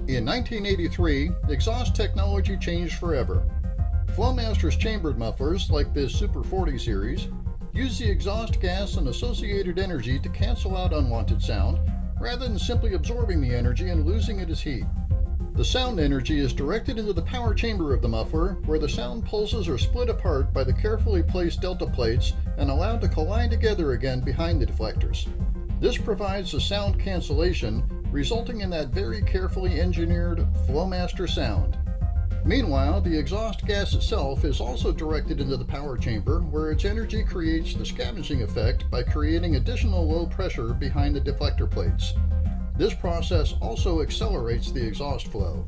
In 1983, exhaust technology changed forever. Flowmaster's chambered mufflers, like this Super 40 series, use the exhaust gas and associated energy to cancel out unwanted sound, rather than simply absorbing the energy and losing it as heat. The sound energy is directed into the power chamber of the muffler, where the sound pulses are split apart by the carefully placed delta plates and allowed to collide together again behind the deflectors. This provides the sound cancellation, resulting in that very carefully engineered Flowmaster sound. Meanwhile, the exhaust gas itself is also directed into the power chamber, where its energy creates the scavenging effect by creating additional low pressure behind the deflector plates. This process also accelerates the exhaust flow.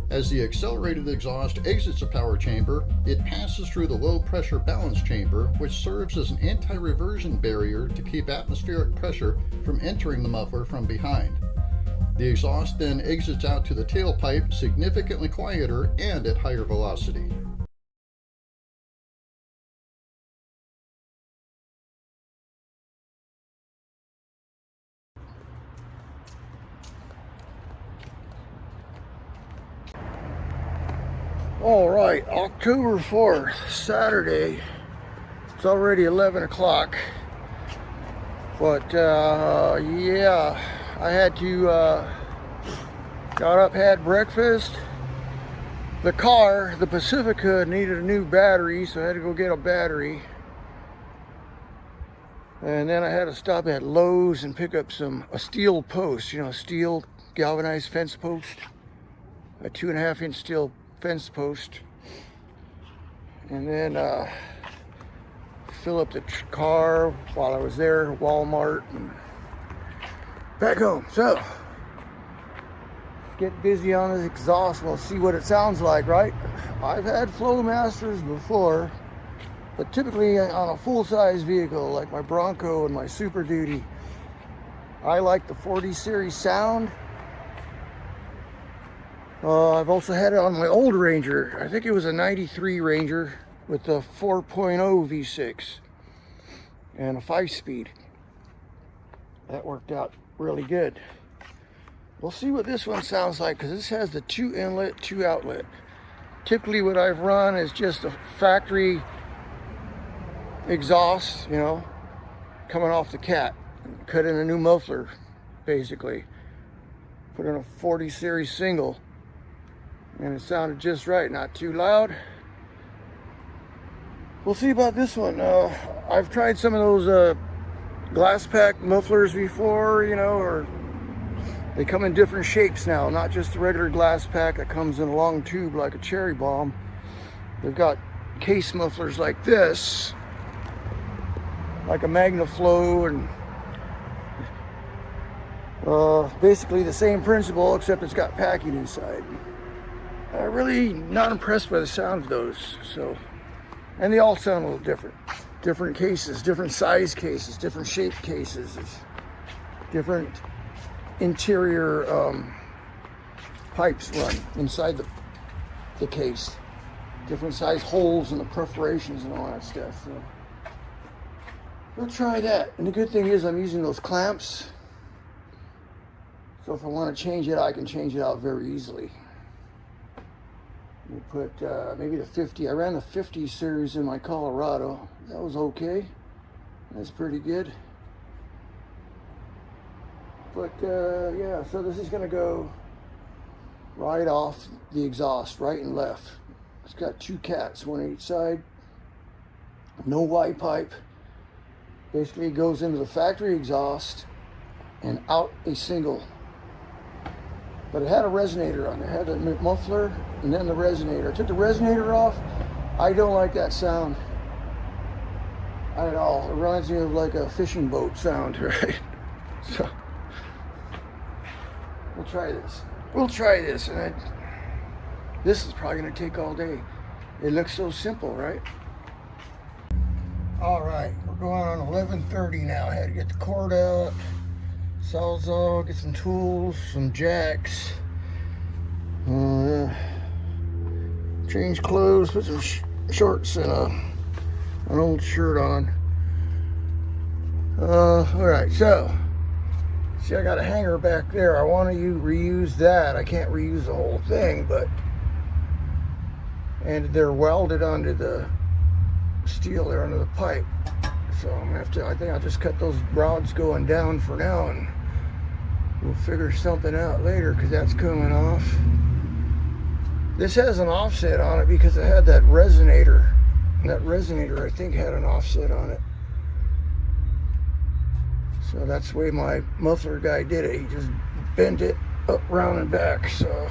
As the accelerated exhaust exits the power chamber, it passes through the low pressure balance chamber, which serves as an anti-reversion barrier to keep atmospheric pressure from entering the muffler from behind. The exhaust then exits out to the tailpipe significantly quieter and at higher velocity. All right, October 4th, Saturday. It's already 11 o'clock. But yeah, I had to got up, had breakfast. The car, the Pacifica, needed a new battery, so I had to go get a battery. And then I had to stop at Lowe's and pick up a steel post, steel galvanized fence post, a 2.5-inch steel fence post, and then fill up the car while I was there, Walmart, and back home. So get busy on this exhaust. We'll see what it sounds like, right? I've had Flowmasters before, but typically on a full-size vehicle like my Bronco and my Super Duty. I like the 40 series sound. I've also had it on my old Ranger. I think it was a 93 Ranger with a 4.0 V6 and a 5-speed. That worked out really good. We'll see what this one sounds like, because this has the 2 inlet, 2 outlet. Typically what I've run is just a factory exhaust, coming off the cat. Cut in a new muffler, basically. Put in a 40 series single. And it sounded just right, not too loud. We'll see about this one. I've tried some of those glass pack mufflers before, or they come in different shapes now, not just the regular glass pack that comes in a long tube like a cherry bomb. They've got case mufflers like this, like a MagnaFlow, and basically the same principle, except it's got packing inside. I'm really not impressed by the sound of those. And they all sound a little different. Different cases, different size cases, different shape cases, different interior pipes run inside the case. Different size holes in the perforations and all that stuff. So we'll try that. And the good thing is I'm using those clamps. So if I want to change it, I can change it out very easily. We put maybe the 50. I ran the 50 series in my Colorado. That was okay. That's pretty good. But yeah, so this is going to go right off the exhaust, right and left. It's got 2 cats, one on each side. No Y pipe. Basically it goes into the factory exhaust and out a single. But it had a resonator on it. It had a muffler and then the resonator. I took the resonator off. I don't like that sound at all. It reminds me of like a fishing boat sound, right? So we'll try this. And this is probably going to take all day. It looks so simple, right? All right, we're going on 11:30 now. I had to get the cord out. Sawzall, get some tools, some jacks, change clothes, put some shorts and an old shirt on. All right, so See, I got a hanger back there. I want to reuse that. I can't reuse the whole thing, but... And they're welded onto the steel there, under the pipe. So I'm gonna have to, I think I'll just cut those rods going down for now, and we'll figure something out later, because that's coming off. This has an offset on it because it had that resonator. And that resonator, I think, had an offset on it. So that's the way my muffler guy did it. He just bent it up, round, and back. So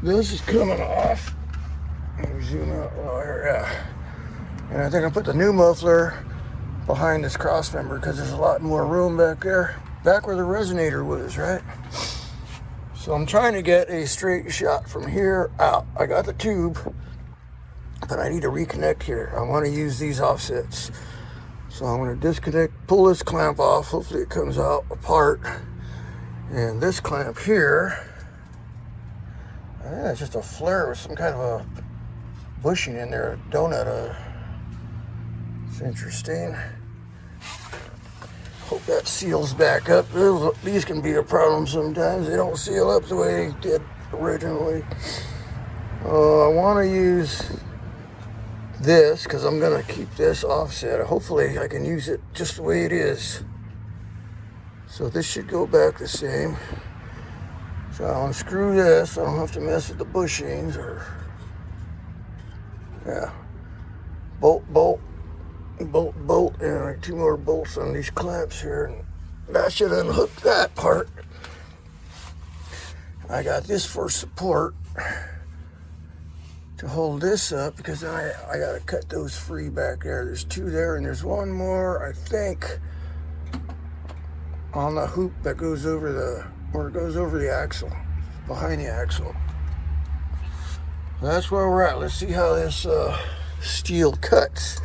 this is coming off. Let me zoom out. Oh, here, yeah. And I think I put the new muffler behind this cross member because there's a lot more room back there, back where the resonator was, right? So I'm trying to get a straight shot from here out. I got the tube, but I need to reconnect here. I want to use these offsets. So I'm going to disconnect, pull this clamp off. Hopefully it comes out apart. And this clamp here, I think that's just a flare with some kind of a bushing in there, a donut. It's interesting. Hope that seals back up. These can be a problem sometimes. They don't seal up the way they did originally. I want to use this because I'm going to keep this offset. Hopefully I can use it just the way it is. So this should go back the same. So I'll unscrew this. I don't have to mess with the bushings or... Yeah. Bolt, bolt, bolt, bolt, and like 2 more bolts on these clamps here. And that should unhook that part. I got this for support to hold this up because I got to cut those free back there. There's 2 there, and there's 1 more, I think, on the hoop that goes over the, where it goes over the axle, behind the axle. That's where we're at. Let's see how this steel cuts.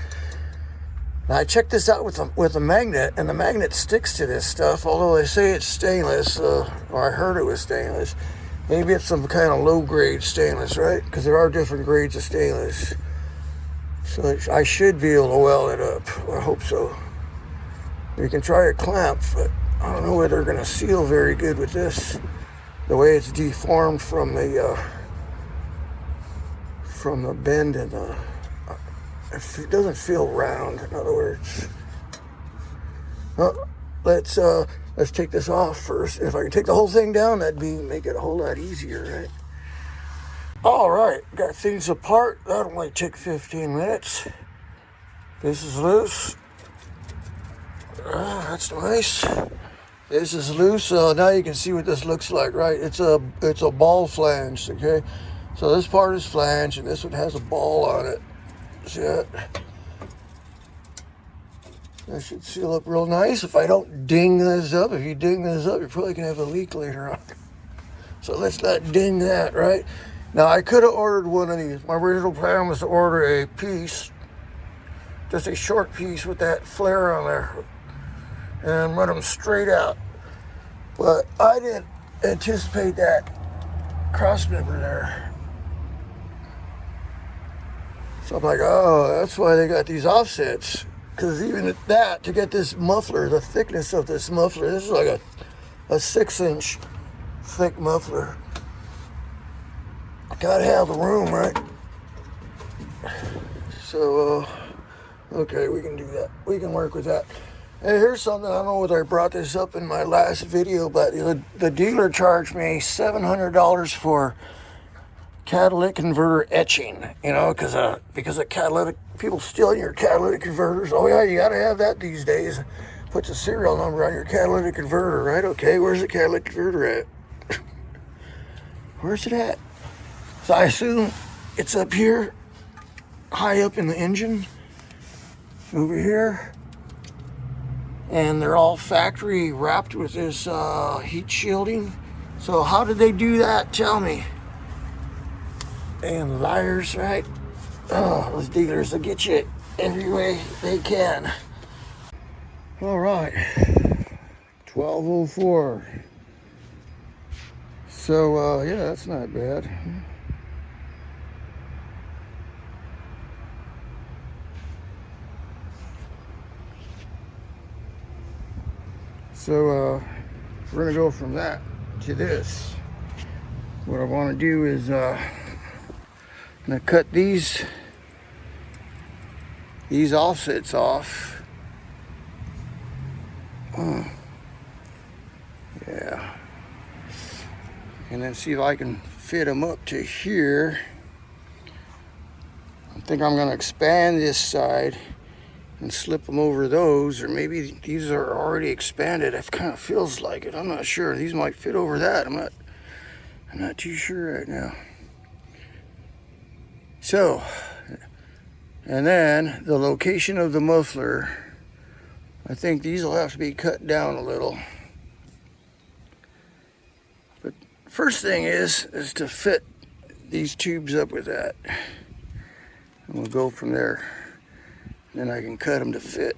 Now I checked this out with a magnet, and the magnet sticks to this stuff. Although they say it's stainless, or I heard it was stainless. Maybe it's some kind of low-grade stainless, right? Because there are different grades of stainless. So I should be able to weld it up. I hope so. We can try a clamp, but I don't know whether they're going to seal very good with this. The way it's deformed from the bend, and it doesn't feel round. In other words, let's take this off first. If I can take the whole thing down, that'd make it a whole lot easier, right? All right, got things apart. That'll only take 15 minutes. This is loose. That's nice. This is loose. So now you can see what this looks like, right? It's a ball flange, okay? So this part is flange, and this one has a ball on it. See that? That should seal up real nice if I don't ding this up. If you ding this up, you're probably going to have a leak later on. So let's not ding that, right? Now, I could have ordered one of these. My original plan was to order a piece, just a short piece with that flare on there, and run them straight out. But I didn't anticipate that cross member there. So I'm like, oh, that's why they got these offsets. Because even at that, to get this muffler, the thickness of this muffler, this is like a 6-inch thick muffler. Gotta have the room, right? So, okay, we can do that. We can work with that. Hey, here's something, I don't know whether I brought this up in my last video, but the dealer charged me $700 for catalytic converter etching, you know, because of catalytic, people stealing your catalytic converters. Oh yeah, you gotta have that these days. Puts a serial number on your catalytic converter, right? Okay, where's the catalytic converter at? Where's it at? So I assume it's up here, high up in the engine, over here. And they're all factory wrapped with this heat shielding. So how did they do that? Tell me. And liars, right? Oh, those dealers will get you every way they can. All right, 12:04. So yeah, that's not bad. So we're gonna go from that to this. What I want to do is I'm gonna cut these offsets off. Yeah, and then see if I can fit them up to here. I think I'm gonna expand this side and slip them over those, or maybe these are already expanded. It kind of feels like it. I'm not sure. These might fit over that. I'm not too sure right now. So, and then the location of the muffler, I think these will have to be cut down a little. But first thing is to fit these tubes up with that. And we'll go from there. Then I can cut them to fit.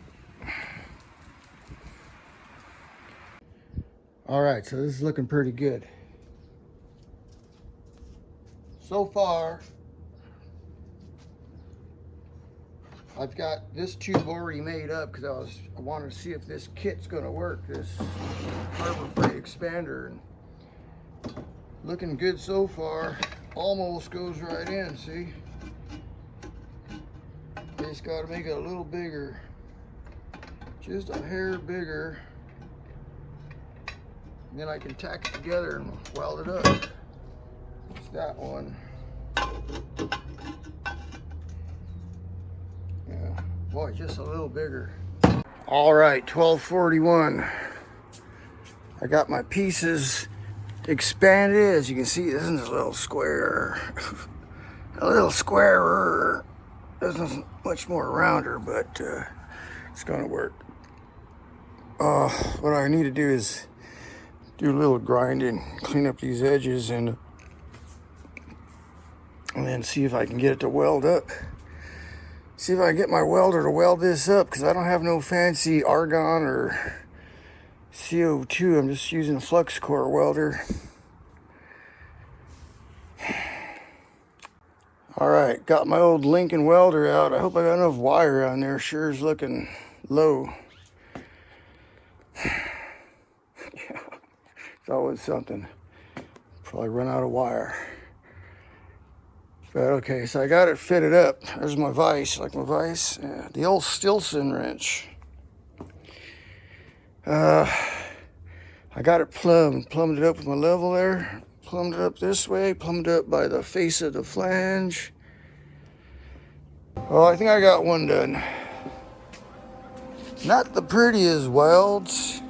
All right, so this is looking pretty good. So far, I've got this tube already made up because I wanted to see if this kit's gonna work, this Harbor Freight expander. And looking good so far. Almost goes right in, see? Just gotta make it a little bigger. Just a hair bigger. And then I can tack it together and weld it up. It's that one. Yeah, boy, just a little bigger. All right, 1241. I got my pieces expanded. As you can see, this is a little square. A little squarer. This isn't much more rounder, but it's gonna work. What I need to do is do a little grinding, clean up these edges, and then see if I can get it to weld up. See if I can get my welder to weld this up, because I don't have no fancy argon or CO2. I'm just using a flux core welder. All right, got my old Lincoln welder out. I hope I got enough wire on there. Sure is looking low. Yeah, it's always something. Probably run out of wire. But okay, so I got it fitted up. There's my vise, like my vise. Yeah, the old Stilson wrench. I got it plumbed it up with my level there. Plumbed it up this way, plumbed it up by the face of the flange. Well, I think I got one done. Not the prettiest welds.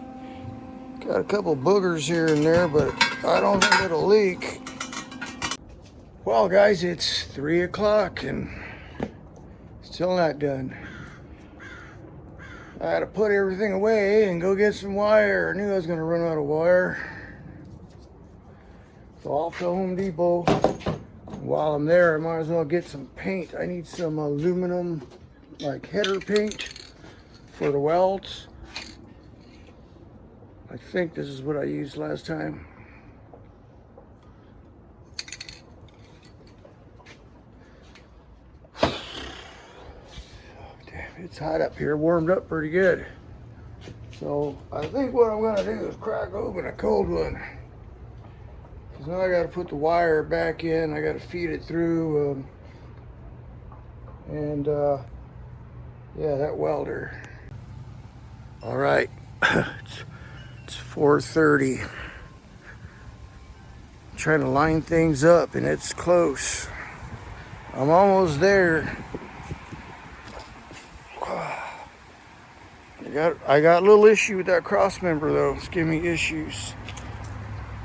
Got a couple boogers here and there, but I don't think it'll leak. Well, guys, it's 3 o'clock and still not done. I had to put everything away and go get some wire. I knew I was gonna run out of wire. So off to Home Depot. While I'm there, I might as well get some paint. I need some aluminum, like header paint for the welds. I think this is what I used last time. Oh, damn, it's hot up here, warmed up pretty good. So I think what I'm gonna do is crack open a cold one. Now I got to put the wire back in. I got to feed it through, yeah, that welder. All right, it's 4:30. Trying to line things up, and it's close. I'm almost there. I got a little issue with that cross member though. It's giving me issues.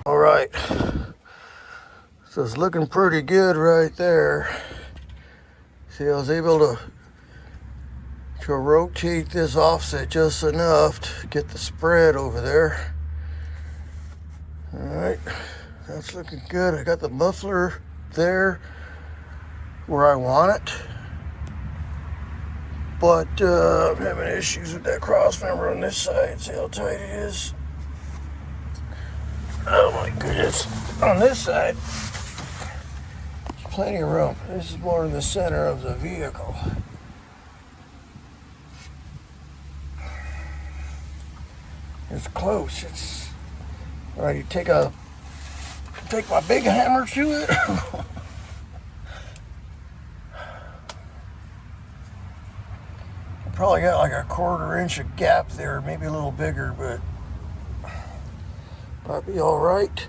All right. So it's looking pretty good right there. See, I was able to rotate this offset just enough to get the spread over there. All right, that's looking good. I got the muffler there where I want it. But I'm having issues with that cross member on this side. See how tight it is? Oh my goodness. On this side, plenty of room. This is more in the center of the vehicle. It's close. It's all right. You take my big hammer to it. Probably got like a 1/4 inch of gap there, maybe a little bigger, but might be all right.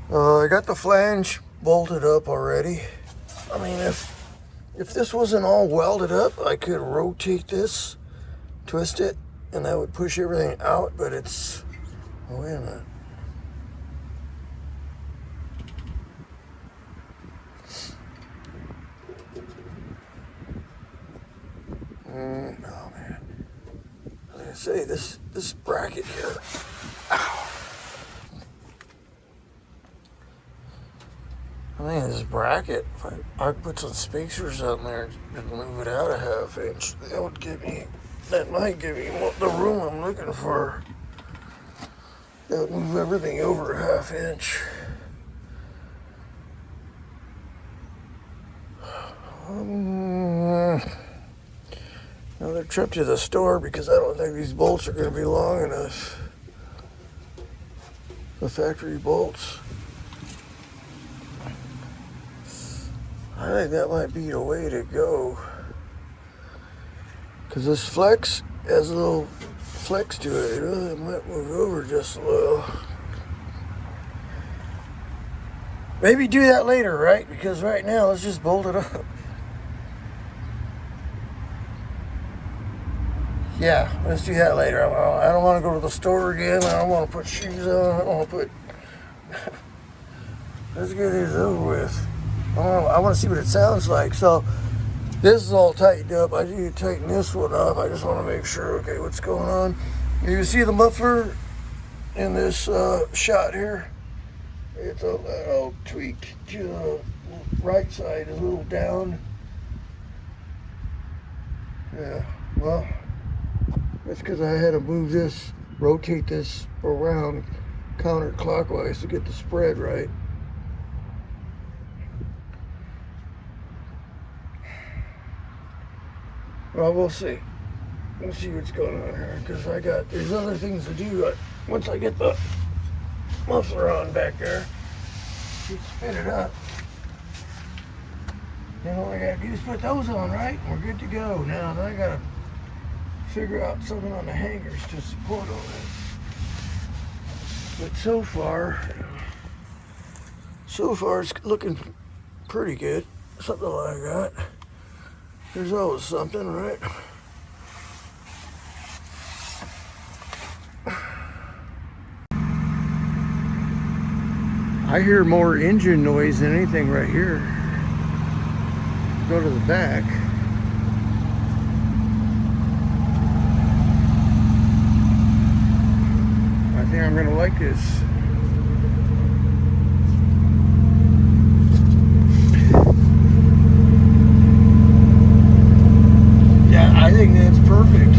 I got the flange bolted up already. I mean, if this wasn't all welded up, I could rotate this, twist it, and that would push everything out, but it's, oh, wait a minute. Oh man, I was gonna say this bracket here. Ow. I think this bracket, if I put some spacers on there and move it out a 1/2 inch, that might give me the room I'm looking for. That would move everything over a 1/2 inch. Another trip to the store because I don't think these bolts are going to be long enough. The factory bolts. I think that might be the way to go. Because this flex has a little flex to it. It might move over just a little. Maybe do that later, right? Because right now, let's just bolt it up. Yeah, let's do that later. I don't want to go to the store again. I don't want to put shoes on. I don't want to put... Let's get this over with. I want to see what it sounds like. So, this is all tightened up. I need to tighten this one up. I just want to make sure, okay, what's going on. You see the muffler in this shot here? It's a little tweaked to the right side, a little down. Yeah, well, that's because I had to move this, rotate this around counterclockwise to get the spread right. Well, we'll see. We'll see what's going on here, because there's other things to do. Once I get the muffler on back there, you spin it up. Then all I gotta do is put those on, right? We're good to go. Now I gotta figure out something on the hangers to support all this. But so far it's looking pretty good. Something like that. There's always something, right? I hear more engine noise than anything right here. Go to the back. I think I'm gonna like this. Yeah, I think that's perfect.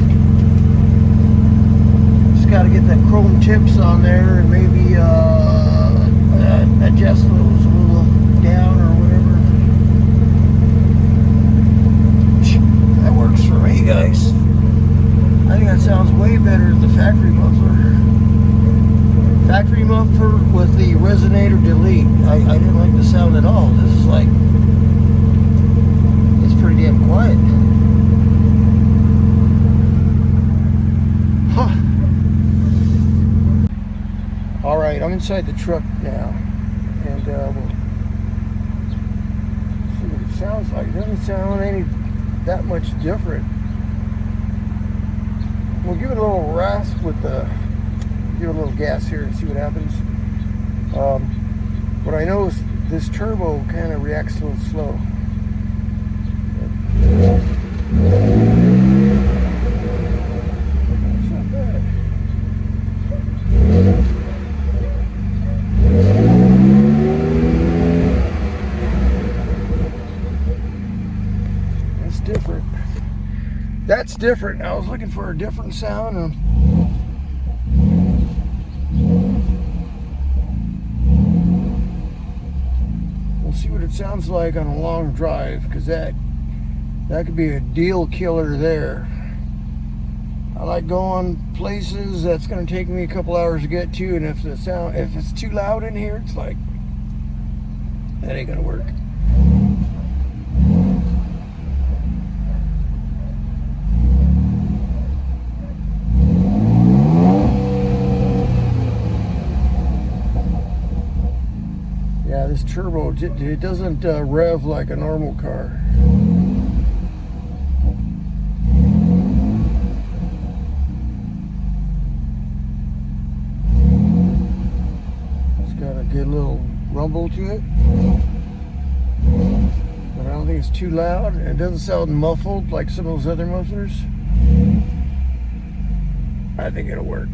Just gotta get the chrome tips on there and maybe adjust those a little down or whatever. That works for me, guys. I think that sounds way better than the factory muffler. Factory muffler with the resonator delete. I didn't like the sound at all. This is like, it's pretty damn quiet. Huh. Alright, I'm inside the truck now. And we'll see what it sounds like. It doesn't sound any that much different. We'll give it a little rasp with give it a little gas here and see what happens. What I know is this turbo kind of reacts a little slow. It's not bad. That's different. That's different. I was looking for a different sound. We'll see what it sounds like on a long drive, because that could be a deal killer there. I like going places that's going to take me a couple hours to get to, and if it's too loud in here, it's like, that ain't going to work. Yeah, this turbo, it doesn't rev like a normal car. It's got a good little rumble to it. But I don't think it's too loud. It doesn't sound muffled like some of those other mufflers. I think it'll work.